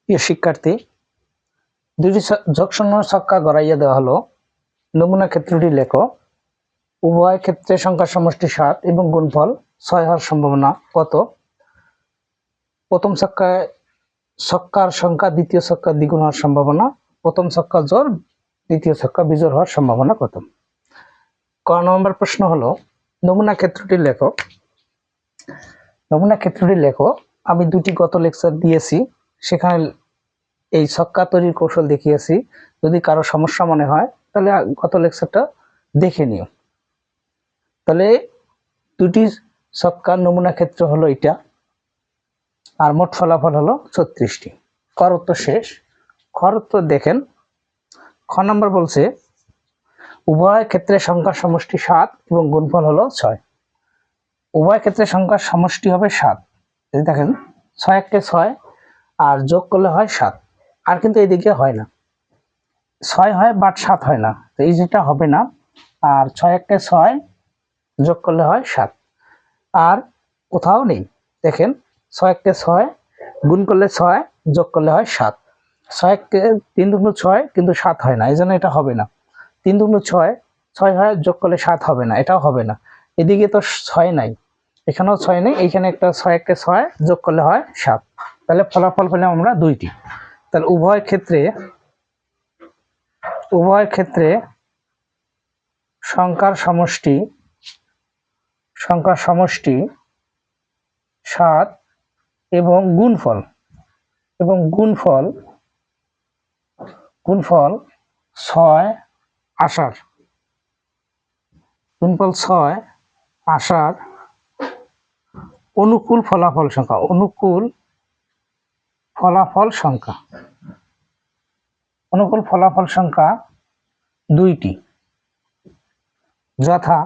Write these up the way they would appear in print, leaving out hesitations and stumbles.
প্রিয় শিক্ষার্থী, দুটি যোগশূন্য ছক্কা গড়াইয়া দেওয়া হলো। নমুনা ক্ষেত্রটি লেখো। উভয় ক্ষেত্রে সংখ্যার সমষ্টি 7 এবং গুণফল 6 হওয়ার সম্ভাবনা কত? প্রথম ছক্কার সংখ্যা দ্বিতীয় ছক্কার দ্বিগুণ হওয়ার সম্ভাবনা। প্রথম ছক্কা জোড় দ্বিতীয় ছক্কা বিজোড় হওয়ার সম্ভাবনা কত? ক নম্বর প্রশ্ন হলো নমুনা ক্ষেত্রটি লেখো। নমুনা ক্ষেত্রটি লেখো। আমি দুটি গত লেকচার দিয়েছি, সেখানে এই ছক্কা তৈরির কৌশল দেখিয়েছি। যদি কারো সমস্যা মনে হয় তাহলে গত লেকচারটা দেখে নিও। তাহলে দুটি ছক্কার নমুনা ক্ষেত্র হলো এটা, আর মোট ফলাফল হলো 36টি। কর উত্তর শেষ। খর উত্তর দেখেন। খ নম্বর বলছে উভয় ক্ষেত্রে সংখ্যার সমষ্টি 7 এবং গুণফল হলো 6। উভয় ক্ষেত্রে সংখ্যার সমষ্টি হবে 7। এই দেখেন 6 কে 6 আর যোগ করলে হয় 7। আর কিন্তু এইদিকে হয় না, 6 হয় বাট 7 হয় না, তো এই যেটা হবে না। আর 6 কে 6 যোগ করলে হয় 7, আর কোথাও নেই। দেখেন 6 কে 6 গুণ করলে 6 যোগ করলে হয় 7। 6 কে 3 দুগুণ 6 কিন্তু 7 হয় না, এই জন্য এটা হবে না। 3 দুগুণ 6, 6 হয় যোগ করলে 7 হবে না, এটাও হবে না। এদিকে তো 6 নাই, এখানেও 6 নেই, এইখানে একটা 6 কে 6 যোগ করলে হয় 7। তাহলে ফলাফল পেলাম আমরা 2টি। তাহলে উভয় ক্ষেত্রে সংখ্যার সমষ্টি 7 এবং গুণফল 6 আসার অনুকূল ফলাফল সংখ্যা 2টি, যথা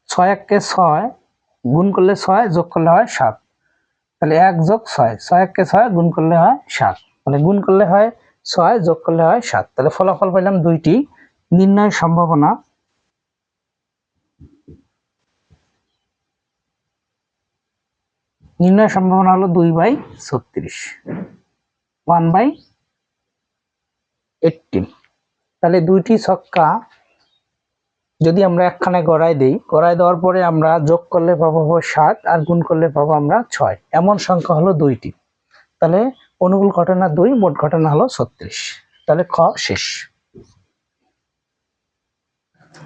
6 কে 6 গুণ করলে 6 যোগ করলে হয় 7। তাহলে 1 যোগ 6, 6 কে 6 গুণ করলে হয় 7, মানে গুণ করলে হয় 6 যোগ করলে হয় 7। তাহলে ফলাফল পেলাম 2টি। নির্ণয় সম্ভাবনা হলো 2/36, 1/18। তাহলে দুইটি ছক্কা যদি আমরা একখানে গড়াই দেই, গড়াই দেওয়ার পরে আমরা যোগ করলে পাবো 7 আর গুণ করলে পাবো আমরা 6, এমন সংখ্যা হলো 2টি। তাহলে অনুকূল ঘটনা 2, মোট ঘটনা হলো 36। তাহলে খ শেষ।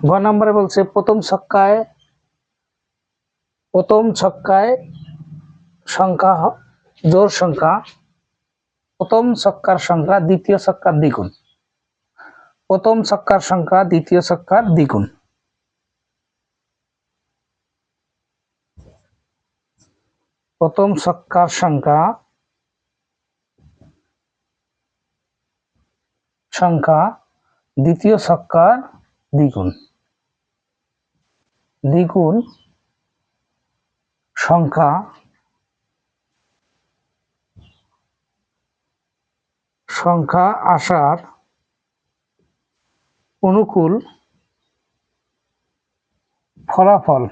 গ নম্বরে বলছে প্রথম ছক্কায় সংখ্যা জোড় সংখ্যা, প্রথম ছক্কার সংখ্যা দ্বিতীয় ছক্কার দ্বিগুণ। প্রথম ছক্কার সংখ্যা দ্বিতীয় ছক্কার দ্বিগুণ। প্রথম ছক্কার সংখ্যা দ্বিতীয় ছক্কার দ্বিগুণ। সংখ্যা আসার অনুকূল ফলাফল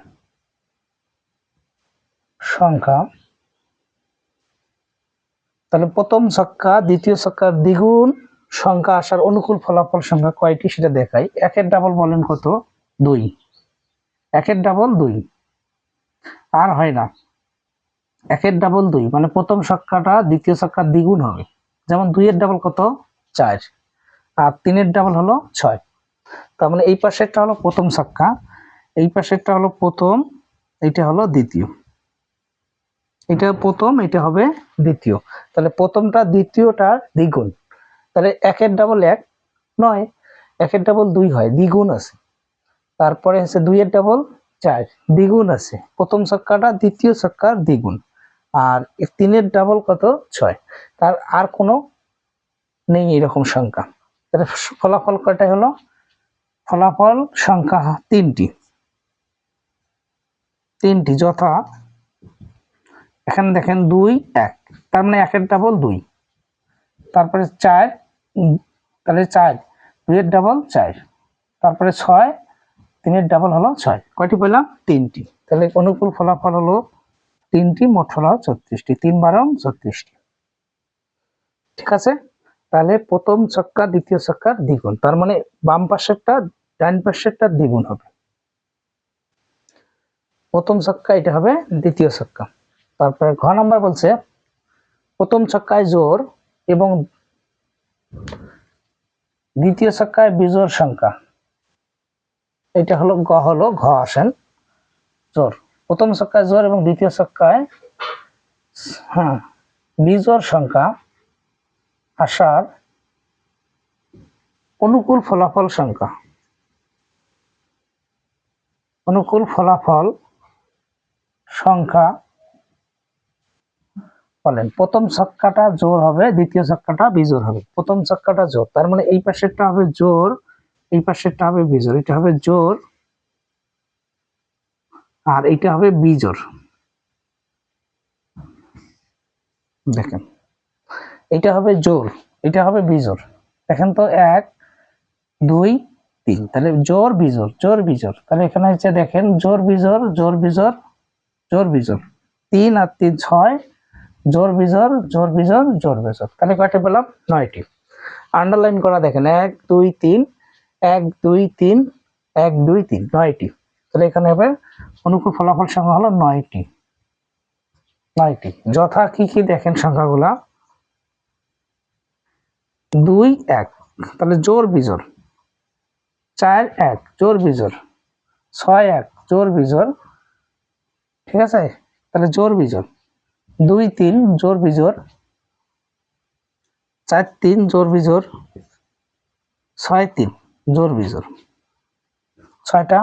সংখ্যা। তাহলে প্রথম ছক্কা দ্বিতীয় ছক্কার দ্বিগুণ সংখ্যা আসার অনুকূল ফলাফল সংখ্যা কয়টি সেটা দেখাই। 1-এর ডাবল বলেন কত? 2। 1-এর ডাবল 2, আর হয় না। 1-এর ডাবল 2, মানে প্রথম ছক্কাটা দ্বিতীয় ছক্কার দ্বিগুণ হবে। যেমন 2-এর ডাবল কত? 4, আর 3-এর ডাবল হলো 6। তার মানে এই পাশেরটা হলো প্রথম ছক্কা, এই পাশেরটা হলো প্রথম, এইটা হলো দ্বিতীয়। এটা প্রথম, এটা হবে দ্বিতীয়। তাহলে প্রথমটা দ্বিতীয়টার দ্বিগুণ। তাহলে 1-এর ডাবল 1 নয়, 1-এর ডাবল 2 হয়, দ্বিগুণ আছে। তারপরে হচ্ছে 2-এর ডাবল 4, দ্বিগুণ আছে। প্রথম ছক্কাটা দ্বিতীয় ছক্কার দ্বিগুণ। আর 3-এর ডাবল কত? 6। তার আর কোনো নেই এরকম সংখ্যা। তাহলে ফলাফল কয়টা হলো? ফলাফল সংখ্যা 3টি, যথা এখানে দেখেন 2, 1, তার মানে 1-এর ডাবল 2। তারপরে 4, তাহলে 4, 2-এর ডাবল 4, তারপরে 6, 3-এর ডাবল হলো 6। কয়টি পেলাম? 3টি। তাহলে অনুকূল ফলাফল হলো 3টি, মোট হলো 36টি, 3 12 36টি। ঠিক আছে, তাহলে প্রথম ছক্কা দ্বিতীয় ছক্কার দ্বিগুণ, তার মানে বাম পাশেরটা ডান পাশেরটা দ্বিগুণ হবে। প্রথম ছক্কা এটা হবে দ্বিতীয় ছক্কা। তারপরে ঘ নাম্বার বলছে প্রথম ছক্কায় জোড় এবং দ্বিতীয় ছক্কায় বিজোড় সংখ্যা। এটা হলো ঘ আসেন জোড়। প্রথম ছক্কায় জোড় এবং দ্বিতীয় ছক্কায় বিজোড় সংখ্যা আসার অনুকূল ফলাফল সংখ্যা। অনুকূল ফলাফল সংখ্যা বলেন। প্রথম ছক্কাটা জোড় হবে, দ্বিতীয় ছক্কাটা বিজোড় হবে। প্রথম ছক্কাটা জোড়, তার মানে এই পাশেরটা হবে জোড়, এই পাশেরটা হবে বিজোড়। এটা হবে জোড় আর এটা হবে বিজোড়। দেখেন, এটা হবে জোড়, এটা হবে বিজোড়। দেখেন তো 1 2 3, তাহলে জোড় বিজোড় জোড় বিজোড়। তাহলে এখানে হচ্ছে দেখেন জোড় বিজোড় জোড় বিজোড় জোড় বিজোড়, 3 আর 3 6, জোড় বিজোড় জোড় বিজোড় জোড় বিজোড়। তাহলে কয়টা পেলাম? 9টি। আন্ডারলাইন করা দেখেন 1 2 3 1 2 3 1 2 3, 9টি। তাহলে এখানে হবে অনুকূল ফলাফল সংখ্যা হলো 9টি। 9টি যথা কি কি দেখেন সংখ্যাগুলা? 2 1, তাহলে জোড় বিজোড়। 4 1 জোড় বিজোড়। 6 1 জোড় বিজোড়। ঠিক আছে, তাহলে জোড় বিজোড়। 2 3 জোড় বিজোড়। 4 3 জোড় বিজোড়। 6 3 জোড় বিজোড়। 6টা।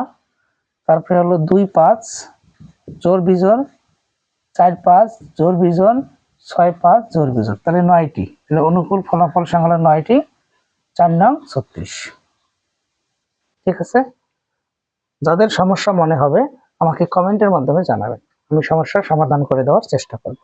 তারপরে হলো 2 5 জোড় বিজোড়। 4 5 জোড় বিজোড়। 6 5 জোড় বিজোড়। তাহলে 9টি। তাহলে অনুকূল ফলাফল সংখ্যা হলো 9টি, 4 নং 36। ঠিক আছে, যাদের সমস্যা মনে হবে আমাকে কমেন্টের মাধ্যমে জানাবেন, আমি সমস্যার সমাধান করে দেওয়ার চেষ্টা করব।